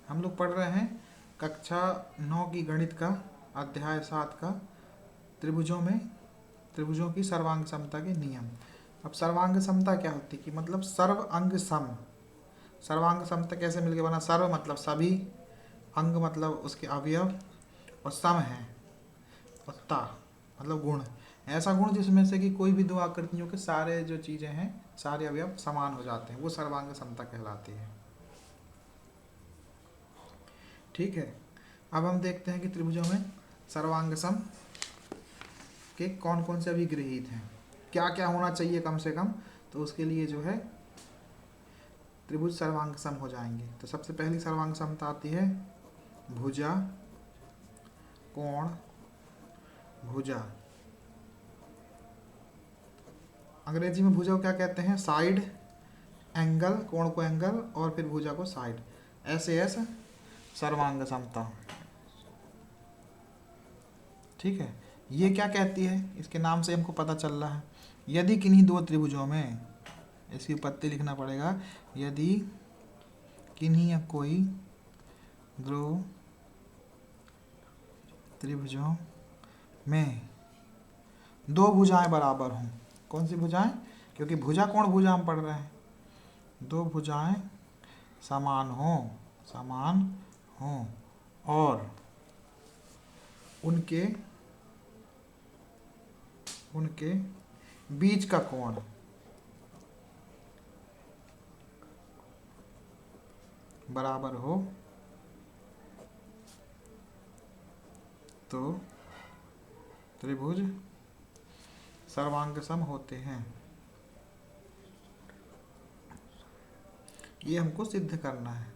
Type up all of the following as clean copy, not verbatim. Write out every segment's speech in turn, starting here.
हम लोग पढ़ रहे हैं कक्षा 9 की गणित का अध्याय 7 का त्रिभुजों की सर्वांग समता के नियम। अब सर्वांग समता क्या होती है कि मतलब सर्व अंग सम। सर्वांग समता कैसे मिलके बना? सर्व मतलब सभी, अंग मतलब उसके अवयव, और सम है और ता मतलब गुण। ऐसा गुण जिसमें से कि कोई भी दो आकृतियों के सारे जो चीजें हैं, सारे अवयव समान हो जाते हैं, वो सर्वांग समता कहलाती है। ठीक है, अब हम देखते हैं कि त्रिभुजों में सर्वांग सम के कौन कौन से अभिगृहित हैं, क्या क्या होना चाहिए कम से कम, तो उसके लिए जो है त्रिभुज सर्वांग सम हो जाएंगे। तो सबसे पहली सर्वांग समता आती है भुजा कोण भुजा। अंग्रेजी में भुजा को क्या कहते हैं? साइड एंगल, कोण को एंगल और फिर भुजा को साइड, ऐसे ऐसे सर्वांग समता। ठीक है, ये क्या कहती है? इसके नाम से हमको पता चल रहा है, यदि किन्हीं दो त्रिभुजों में, इसकी उत्पत्ति लिखना पड़ेगा, यदि किन्हीं या कोई दो त्रिभुजों में दो भुजाएं बराबर हों। कौन सी भुजाएं? क्योंकि भुजा कोण भुजा हम पढ़ रहे हैं। दो भुजाएं समान हों और उनके बीच का कोण बराबर हो तो त्रिभुज सर्वांग सम होते हैं। ये हमको सिद्ध करना है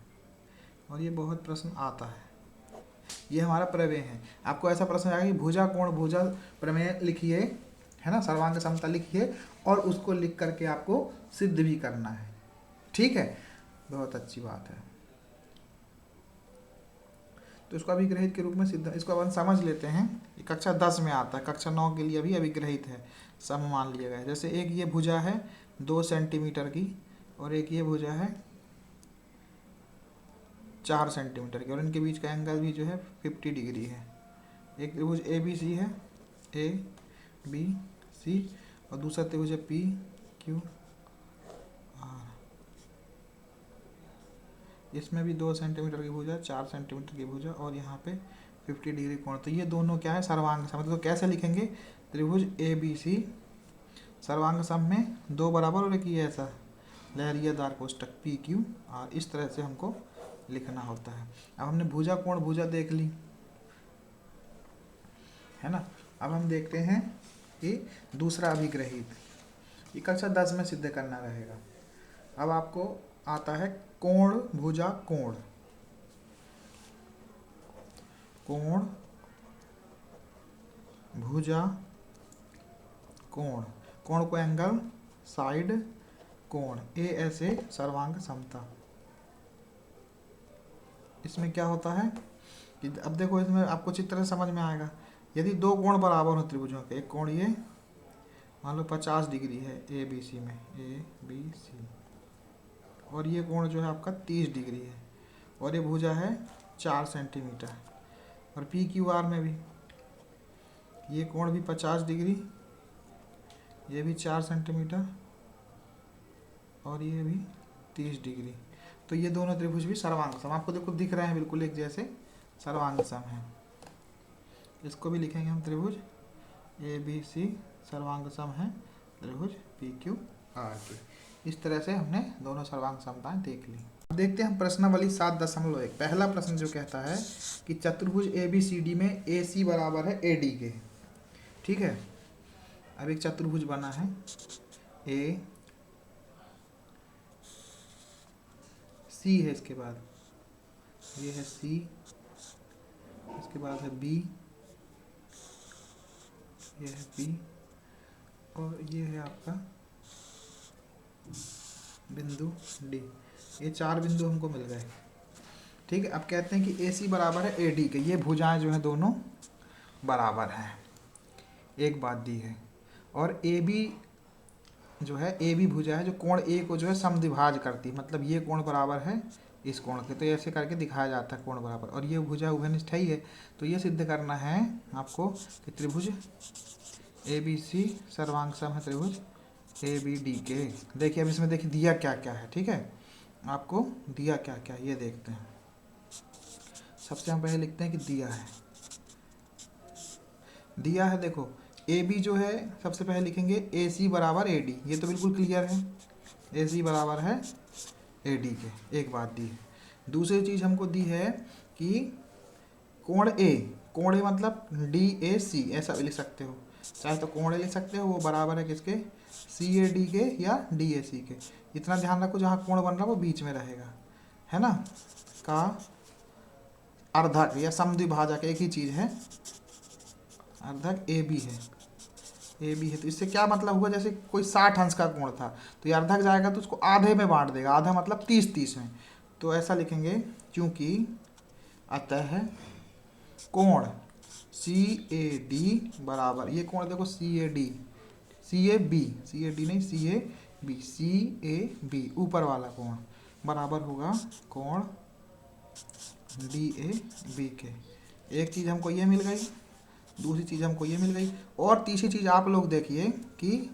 और ये बहुत प्रश्न आता है। ये हमारा प्रमेय है। आपको ऐसा प्रश्न आएगा कि भुजा कोण भुजा प्रमेय लिखिए, है ना, सर्वांग समता लिखिए और उसको लिख करके आपको सिद्ध भी करना है। ठीक है, बहुत अच्छी बात है। तो इसको अभिग्रहित के रूप में सिद्ध, इसको अपन समझ लेते हैं। ये कक्षा 10 में आता है, कक्षा 9 के लिए अभी अभिग्रहित है, सम मान लिया गया है। जैसे एक ये भुजा है 2 सेंटीमीटर की और एक ये भुजा है 4 सेंटीमीटर की, और इनके बीच का एंगल भी जो है 50 डिग्री है। एक त्रिभुज ए बी सी है, ए बी सी, और दूसरा त्रिभुज है पी क्यू आर। इसमें भी 2 सेंटीमीटर की भुजा, 4 सेंटीमीटर की भुजा और यहाँ पे 50 डिग्री कोण। तो ये दोनों क्या है? सर्वांग सम। तो कैसे लिखेंगे? त्रिभुज ए बी सी सर्वांग सम में दो बराबर और एक ये ऐसा लहरियादार कोष्टक पी क्यू आर, इस तरह से हमको लिखना होता है। अब हमने भुजा कोण भुजा देख ली, है ना। अब हम देखते हैं कि दूसरा अभिग्रहित, ये कक्षा 10 में सिद्ध करना रहेगा। अब आपको आता है कोण भुजा कोण। कोण भुजा कोण, कोण को एंगल, साइड, कोण, ए ऐसे सर्वांग समता। इसमें क्या होता है कि अब देखो, इसमें आपको चित्र समझ में आएगा। यदि दो कोण बराबर हो त्रिभुजों के, एक कोण ये मान लो 50 डिग्री है ए बी सी में, ए बी सी, और ये कोण जो है आपका 30 डिग्री है, और ये भुजा है 4 सेंटीमीटर, और पी क्यू आर में भी ये कोण भी 50 डिग्री, ये भी 4 सेंटीमीटर और ये भी 30 डिग्री। तो ये दोनों त्रिभुज भी सर्वांग सम, आपको देखो दिख रहे हैं बिल्कुल एक जैसे, सर्वांग सम है। इसको भी लिखेंगे हम त्रिभुज ए बी सी सर्वांग सम है त्रिभुज पी क्यू आर के। इस तरह से हमने दोनों सर्वांग समताएं देख ली। अब देखते हैं हम प्रश्नावली 7.1। पहला प्रश्न जो कहता है कि चतुर्भुज ए बी सी डी में ए सी बराबर है ए डी के। ठीक है, अब एक चतुर्भुज बना है, ए सी है, इसके बाद ये है सी, इसके बाद है बी, ये है बी, और ये है आपका बिंदु डी। ये 4 बिंदु हमको मिल गए। ठीक है, अब कहते हैं कि ए सी बराबर है ए डी के। ये भुजाएं जो है दोनों बराबर हैं, एक बात दी है। और ए बी जो है, ए बी भुजा है जो कोण ए को जो है समद्विभाज करती है, मतलब ये कोण बराबर है इस कोण के, तो ऐसे करके दिखाया जाता है कोण बराबर। और ये भुजा उभयनिष्ठ ही है, तो ये सिद्ध करना है आपको कि त्रिभुज ABC सर्वांग सम है त्रिभुज ABD के। देखिए अब इसमें देखिए दिया क्या क्या है, ठीक है, आपको दिया क्या क्या ये देखते हैं। सबसे हम पहले लिखते हैं कि दिया है देखो AB जो है सबसे पहले लिखेंगे AC बराबर AD, ये तो बिल्कुल क्लियर है, AC बराबर है AD के, एक बात दी है। दूसरी चीज़ हमको दी है कि कोण A मतलब DAC ऐसा भी लिख सकते हो, चाहे तो कोण A लिख सकते हो, वो बराबर है किसके, CAD के या DAC के। इतना ध्यान रखो जहाँ कोण बन रहा है वो बीच में रहेगा, है ना, का अर्धक या समद्विभाजक एक ही चीज़ है, अर्धक AB है तो इससे क्या मतलब हुआ, जैसे कोई 60 अंश का कोण था तो ये अर्धक जाएगा तो उसको आधे में बांट देगा, आधा मतलब 30 में, तो ऐसा लिखेंगे क्योंकि अतः कोण CAD बराबर, ये कोण देखो CAD नहीं CAB ऊपर वाला कोण बराबर होगा कोण DAB के। एक चीज़ हमको ये मिल गई, दूसरी चीज़ हमको ये मिल गई, और तीसरी चीज़ आप लोग देखिए कि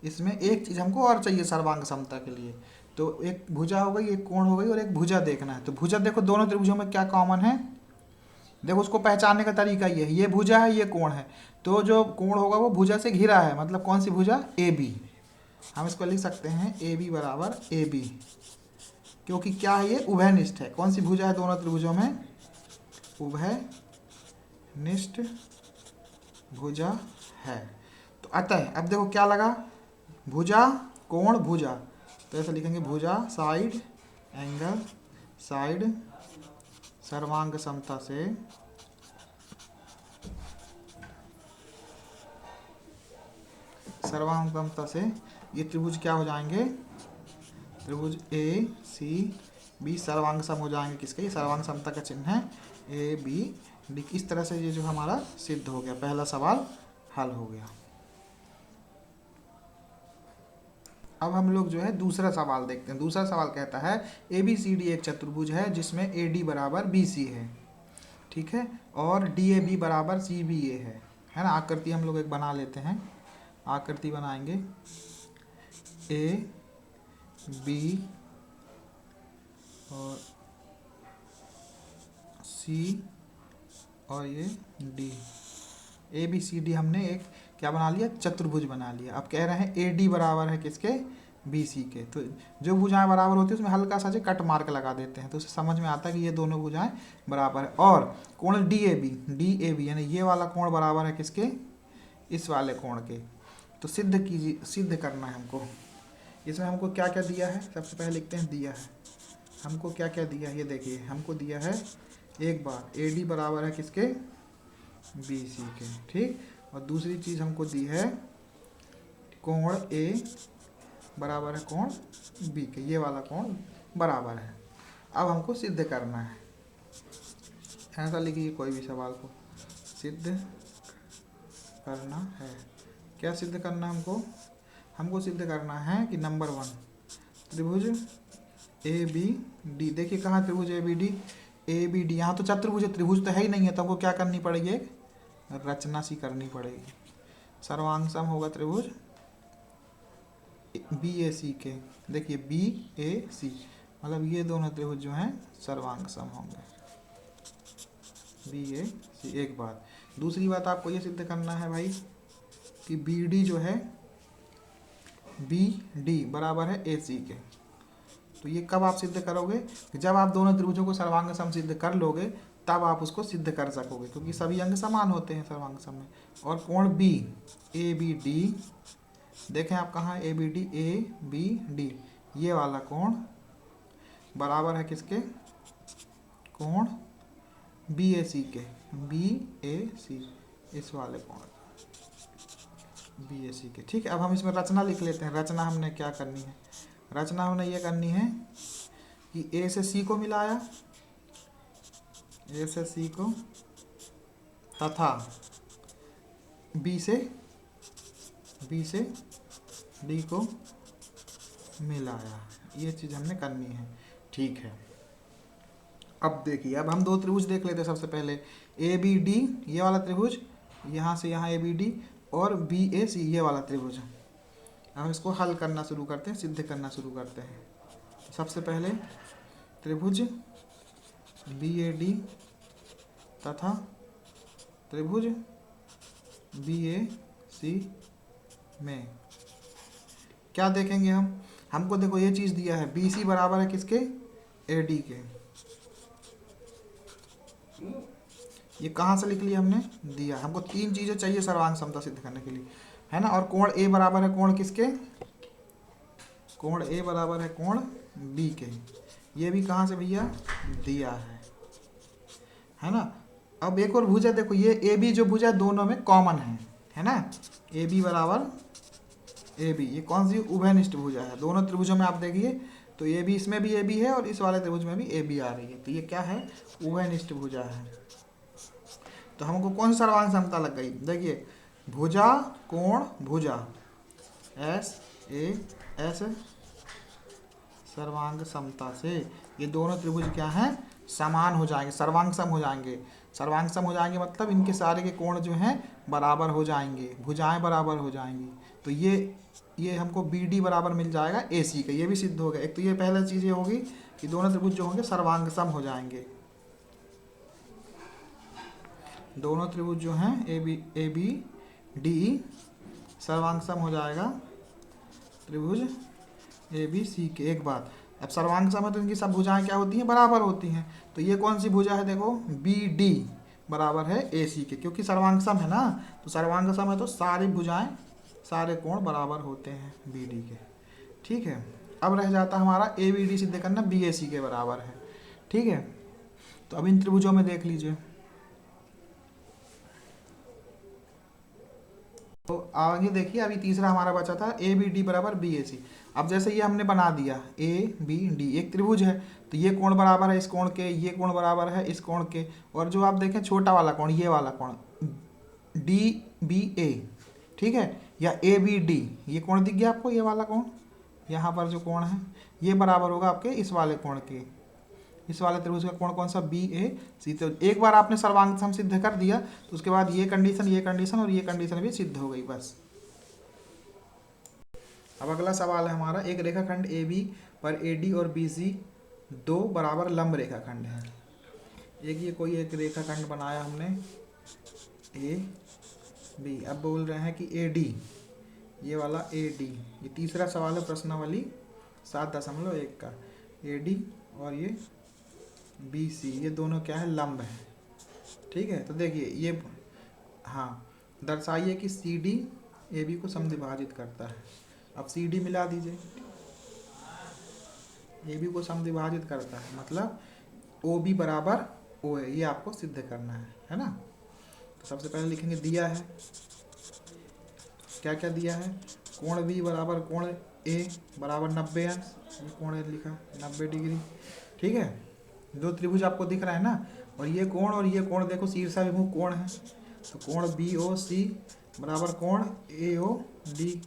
इसमें एक चीज़ हमको और चाहिए सर्वांग समता के लिए, तो एक भुजा हो गई, एक कोण हो गई, और एक भुजा देखना है। तो भुजा देखो दोनों त्रिभुजों में क्या कॉमन है, देखो उसको पहचानने का तरीका ये भुजा है ये कोण है, तो जो कोण होगा वो भुजा से घिरा है, मतलब कौन सी भुजा, AB। हम इसको लिख सकते हैं AB बराबर AB, क्योंकि क्या है ये उभयनिष्ठ है। कौन सी भुजा है दोनों त्रिभुजों में, उभयनिष्ठ भुजा है। तो अतः अब देखो क्या लगा, भुजा कोण भुजा, तो ऐसा लिखेंगे भुजा साइड एंगल साइड सर्वांग समता से ये त्रिभुज क्या हो जाएंगे, त्रिभुज ACB सर्वांग सम हो जाएंगे किसके, ये सर्वांग समता का चिन्ह है ABD। इस तरह से ये जो हमारा सिद्ध हो गया, पहला सवाल हल हो गया। अब हम लोग जो है दूसरा सवाल देखते हैं। दूसरा सवाल कहता है ABCD एक चतुर्भुज है जिसमें AD बराबर BC है, ठीक है, और DAB बराबर CBA है ना। आकृति हम लोग एक बना लेते हैं, आकृति बनाएंगे AB और C और ये D, ABCD हमने एक क्या बना लिया, चतुर्भुज बना लिया। अब कह रहे हैं AD बराबर है किसके, BC के, तो जो भुजाएं बराबर होती है उसमें हल्का सा कट मार्क लगा देते हैं, तो उससे समझ में आता है कि ये दोनों भुजाएं बराबर है। और कोण DAB यानी ये वाला कोण बराबर है किसके, इस वाले कोण के। तो सिद्ध करना है हमको। इसमें हमको क्या क्या दिया है, सबसे पहले लिखते हैं दिया है हमको क्या क्या दिया है, ये देखिए हमको दिया है एक बार AD बराबर है किसके, BC के, ठीक। और दूसरी चीज़ हमको दी है कोण A बराबर है कोण B के, ये वाला कोण बराबर है। अब हमको सिद्ध करना है, ऐसा लिखिए कोई भी सवाल को, सिद्ध करना है। क्या सिद्ध करना है हमको सिद्ध करना है कि नंबर 1 त्रिभुज ABD, देखिए कहाँ त्रिभुज ABD, यहाँ तो चतुर्भुज है, त्रिभुज तो है ही नहीं है, तो हमको क्या करनी पड़ेगी, एक रचना सी करनी पड़ेगी। सर्वांग सम होगा त्रिभुज BAC के, देखिए BAC मतलब ये दोनों त्रिभुज जो हैं सर्वांग सम होंगे BAC। एक बात, दूसरी बात आपको ये सिद्ध करना है भाई कि BD जो है BD बराबर है AC के। तो ये कब आप सिद्ध करोगे, जब आप दोनों त्रिभुजों को सर्वांग सम सिद्ध कर लोगे तब आप उसको सिद्ध कर सकोगे, क्योंकि सभी अंग समान होते हैं सर्वांग सम में। और कोण B ABD, देखें आप कहाँ ABD ABD, ये वाला कोण बराबर है किसके, कोण BAC के, BAC इस वाले कोण BAC के, ठीक है। अब हम इसमें रचना लिख लेते हैं। रचना हमने क्या करनी है, रचना हमने ये करनी है कि A से C को मिलाया, A से C को, तथा B से D को मिलाया, ये चीज़ हमने करनी है, ठीक है। अब देखिए, अब हम दो त्रिभुज देख लेते हैं। सबसे पहले ए बी डी, ये वाला त्रिभुज, यहाँ से यहाँ ए बी डी, और बी ए सी, ये वाला त्रिभुज। अब हम इसको हल करना शुरू करते हैं, सिद्ध करना शुरू करते हैं। सबसे पहले त्रिभुज बी ए डी तथा त्रिभुज बी ए सी में क्या देखेंगे हम। हमको देखो ये चीज़ दिया है, बी सी बराबर है किसके, ए डी के। ये कहाँ से लिख लिया हमने, दिया। हमको तीन चीज़ें चाहिए सर्वांग समता सिद्ध करने के लिए, है ना। और कोण ए बराबर है कोण किसके, कोण ए बराबर है कोण बी के। ये भी कहाँ से भैया, दिया है ना। अब एक और भुजा देखो, ये ए बी जो भुजा दोनों में कॉमन है ना। ए बी बराबर ए बी, ये कौन सी उभयनिष्ठ भुजा है। दोनों त्रिभुजों में आप देखिए तो ए बी, इसमें भी ए बी है और इस वाले त्रिभुज में भी ए बी आ रही है, तो ये क्या है, उभयनिष्ठ भुजा है। तो हमको कौन सी सर्वांग समता लग गई, देखिए भुजा कोण भुजा, एस ए एस, सर्वांग समता से ये दोनों त्रिभुज क्या हैं, समान हो जाएंगे, सर्वांग सम हो जाएंगे। सर्वांग सम हो जाएंगे मतलब इनके सारे के कोण जो हैं बराबर हो जाएंगे, भुजाएं बराबर हो जाएंगी। तो ये हमको बी डी बराबर मिल जाएगा ए सी का, ये भी सिद्ध हो गया। एक तो ये पहले चीज़ ये होगी कि दोनों त्रिभुज जो होंगे सर्वांग सम हो जाएंगे। दोनों त्रिभुज जो हैं ए बी डी सर्वांग सम हो जाएगा त्रिभुज ए बी सी के। एक बात, अब सर्वांग सम है तो इनकी सब भुजाएं क्या होती हैं, बराबर होती हैं। तो ये कौन सी भुजा है, देखो बी डी बराबर है ए सी के, क्योंकि सर्वांग सम है ना। तो सर्वांग सम है तो सारी भुजाएं, सारे कोण बराबर होते हैं बी डी के। ठीक है, अब रह जाता हमारा ए बी डी सिद्ध करना बी ए सी के बराबर है। ठीक है, तो अब इन त्रिभुजों में देख लीजिए, तो आगे देखिए अभी तीसरा हमारा बचा था ए बी डी बराबर बी ए सी। अब जैसे ये हमने बना दिया ए बी डी, एक त्रिभुज है तो ये कोण बराबर है इस कोण के, ये कोण बराबर है इस कोण के, और जो आप देखें छोटा वाला कोण, ये वाला कोण डी बी ए, ठीक है, या ए बी डी, ये कोण दिख गया आपको, ये वाला कोण, यहाँ पर जो कोण है ये बराबर होगा आपके इस वाले कोण के। इस वाले त्रिभुज का कोण कौन सा, बी ए सी। तो एक बार आपने सर्वांग सम सिद्ध कर दिया तो उसके बाद ये कंडीशन और ये कंडीशन भी सिद्ध हो गई, बस। अब अगला सवाल है हमारा, एक रेखाखंड ए बी पर ए डी और बी सी दो बराबर लंब रेखाखंड है। ये कोई एक रेखाखंड बनाया हमने ए बी, अब बोल रहे हैं कि ए डी, ये वाला ए डी, ये तीसरा सवाल है प्रश्नावली 7.1 का। ए डी और ये बी सी, ये दोनों क्या है, लंब है। ठीक है, तो देखिए ये, हाँ, दर्शाइए कि सी डी ए बी को समद्विभाजित करता है। अब सी डी मिला दीजिए, ए बी को समद्विभाजित करता है मतलब ओ बी बराबर ओ है, ये आपको सिद्ध करना है ना। तो सबसे पहले लिखेंगे, दिया है क्या क्या दिया है, कोण बी बराबर कोण ए बराबर 90 अंश, ये कोण ए लिखा 90 डिग्री। ठीक है, दो त्रिभुज आपको दिख रहा है ना, और ये कोण देखो शीर्षाभिमुख कोण है, तो कोण बी ओ सी बराबर कोण ए ओ डी,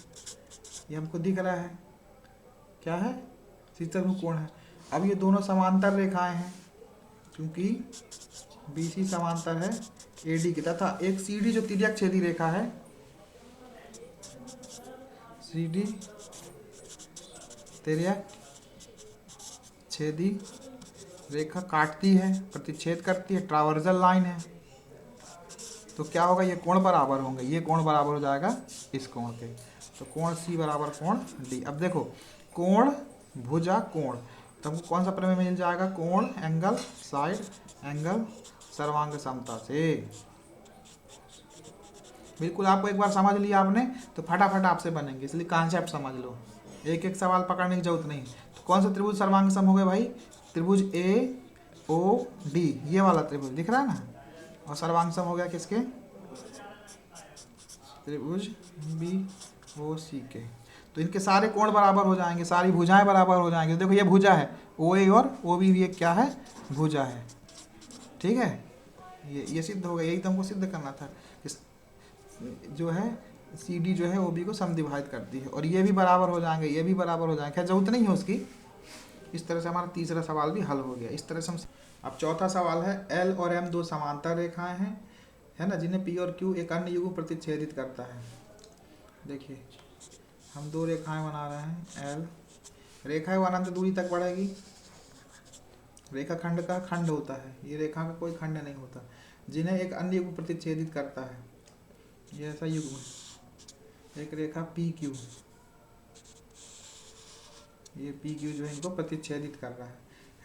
ये हमको दिख रहा है, क्या है, शीर्षाभिमुख कोण है। अब ये दोनों समांतर रेखाएं हैं, क्योंकि बी सी समांतर है ए डी की, तथा एक सी डी जो तिर्यक छेदी रेखा है, सी डी तिर्यक छेदी रेखा काटती है, प्रतिच्छेद करती है, ट्रावर्जल लाइन है। तो क्या होगा, ये कोण बराबर होंगे, ये कोण बराबर हो जाएगा इस कोण के। तो कोण सी बराबर कोण डी। अब देखो कोण भुजा कोण, तो हमको कौन सा प्रमेय मिल जाएगा, कोण एंगल साइड एंगल सर्वांग समता से। बिल्कुल, आपको एक बार समझ लिया आपने तो फटाफट आपसे बनेंगे, इसलिए कॉन्सेप्ट समझ लो, एक एक सवाल पकड़ने की जरूरत नहीं। तो कौन सा त्रिभुज सर्वांग सम हो गए भाई, त्रिभुज ए ओ डी, ये वाला त्रिभुज दिख रहा है ना, और सर्वांग सम हो गया किसके, त्रिभुज बी ओ सी के। तो इनके सारे कोण बराबर हो जाएंगे, सारी भुजाएं बराबर हो जाएंगे। देखो ये भुजा है ओ ए और ओ बी, ये क्या है, भुजा है। ठीक है, ये सिद्ध हो गया, यही तो हमको सिद्ध करना था। इस जो है सी डी जो है ओ बी को समद्विभाजित करती है, और ये भी बराबर हो जाएंगे, ये भी बराबर हो जाएंगे, खैर जरूरत नहीं है उसकी, इस तरह से हमारा तीसरा सवाल भी हल हो गया। इस तरह से हम अब चौथा सवाल है, एल और एम दो समांतर रेखाएं हैं, है ना, जिन्हें पी और क्यू एक अन्य युग्म प्रतिच्छेदित करता है। देखिए हम दो रेखाएं बना रहे हैं, एल रेखा अनंत दूरी तक बढ़ेगी, रेखा खंड का खंड होता है, ये रेखा का कोई खंड नहीं होता, जिन्हें एक अन्य युग्म प्रतिच्छेदित करता है। ये ऐसा युग्म, एक रेखा पी क्यू, ये पी क्यू जो है इनको प्रतिच्छेदित कर रहा है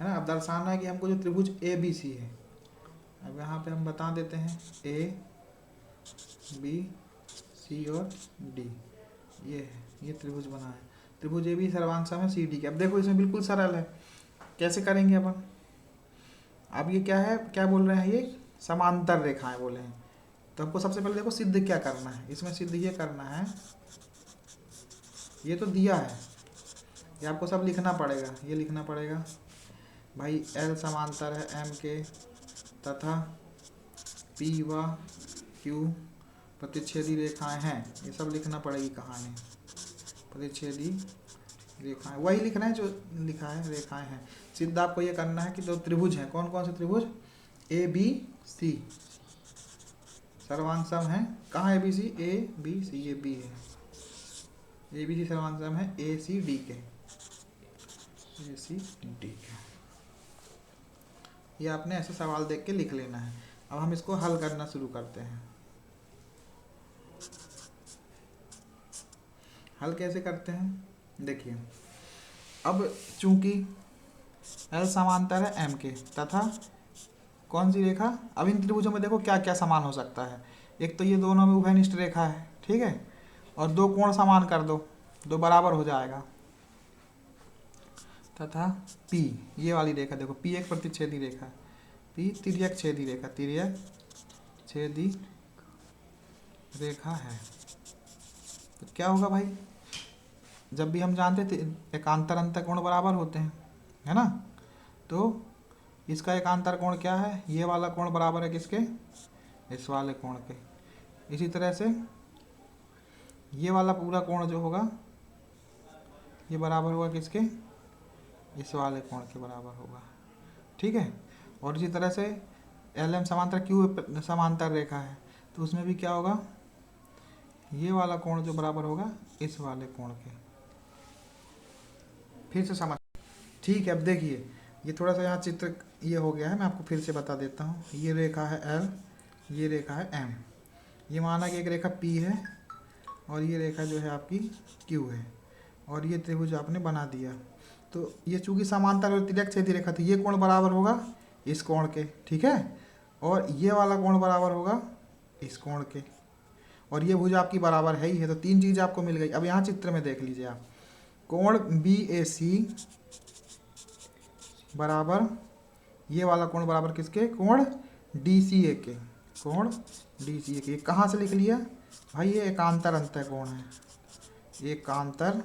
ना। अब दर्शाना है कि हमको जो त्रिभुज ए बी सी है, अब यहाँ पे हम बता देते हैं ए बी सी और डी, ये है, ये त्रिभुज बना है। त्रिभुज ए बी सर्वांग सम है सी डी के। अब देखो इसमें बिल्कुल सरल है, कैसे करेंगे अपन। अब ये क्या है, क्या बोल रहे हैं, ये समांतर रेखाएं बोले हैं। तो हमको सबसे पहले देखो सिद्ध क्या करना है, इसमें सिद्ध ये करना है, ये तो दिया है, ये आपको सब लिखना पड़ेगा, ये लिखना पड़ेगा भाई एल समांतर है एम के तथा पी व क्यू प्रतिच्छेदी रेखाएं हैं, ये सब लिखना पड़ेगी कहानी। प्रतिच्छेदी रेखाएं वही लिखना है जो लिखा है, रेखाएं हैं। सिद्ध आपको ये करना है कि दो त्रिभुज हैं, कौन कौन से त्रिभुज, ए बी सी सर्वांग सम है। कहाँ A B C, A B C, ये बी है, ए बी सी सर्वांग सम है ए सी डी के, ए सी डी के। ये आपने ऐसे सवाल देख के लिख लेना है। अब हम इसको हल करना शुरू करते हैं। हल कैसे करते हैं, देखिए अब चूंकि एल समांतर है एम के तथा कौन सी रेखा, अब इन त्रिभुजों में देखो क्या क्या समान हो सकता है। एक तो ये दोनों में उभयनिष्ठ रेखा है, ठीक है, और दो कोण समान कर दो, दो बराबर हो जाएगा। तथा पी, ये वाली रेखा देखो, पी एक प्रतिच्छेदी रेखा, पी तिर्यक छेदी रेखा, तिर्यक छेदी रेखा है। तो क्या होगा भाई, जब भी हम जानते थे एकांतर अंतर कोण बराबर होते हैं, है ना, तो इसका एकांतर कोण क्या है, ये वाला कोण बराबर है किसके, इस वाले कोण के। इसी तरह से ये वाला पूरा कोण जो होगा ये बराबर होगा किसके, इस वाले कोण के बराबर होगा, ठीक है। और इसी तरह से एल एम समांतर क्यू समांतर रेखा है, तो उसमें भी क्या होगा, ये वाला कोण जो बराबर होगा इस वाले कोण के। फिर से समझ, ठीक है। अब देखिए ये थोड़ा सा यहाँ चित्र ये हो गया है, मैं आपको फिर से बता देता हूँ। ये रेखा है एल, ये रेखा है एम, ये माना कि एक रेखा पी है और ये रेखा जो है आपकी क्यू है, और ये त्रिभुज आपने बना दिया। तो ये चूंकि समांतर और तिर्यक छेदी रेखा थी, ये कोण बराबर होगा इस कोण के, ठीक है, और ये वाला कोण बराबर होगा इस कोण के, और ये भुज आपकी बराबर है ही है। तो तीन चीज़ आपको मिल गई। अब यहाँ चित्र में देख लीजिए आप, कोण बी ए सी बराबर ये वाला कोण बराबर किसके, कोण डी सी ए के, कोण डी सी ए के। कहाँ से लिख लिया भाई, ये एकांतर अंतर कोण है, एकांतर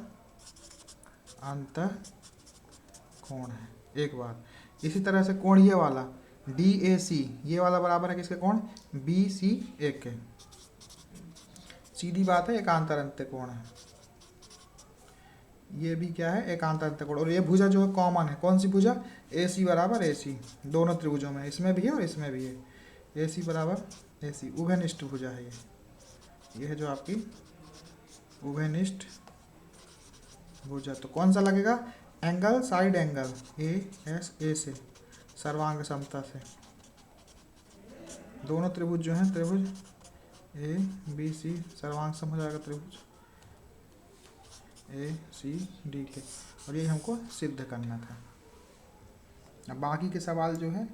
अंतर कोण है, एक बात। इसी तरह से कोण ये वाला डी ए सी, ये वाला बराबर है किसके, कोण बी सी ए के, सीधी बात है, एकांतर अंतर कोण है। ये भी क्या है, एकांतर अंतर कोण। और ये भुजा जो है कॉमन है, कौन सी भुजा, ए सी बराबर ए सी, दोनों त्रिभुजों में, इसमें भी है और इसमें भी है, ए सी बराबर ए सी, उभयनिष्ठ भुजा है ये है जो आपकी उभयनिष्ठ भुजा। तो कौन सा लगेगा, angle side angle A S A से, सर्वांग समता से। दोनों त्रिभुज जो हैं, त्रिभुज ए बी सी सर्वांग सम हो जाएगा त्रिभुज ए सी डी के, और ये हमको सिद्ध करना था। अब बाकी के सवाल जो है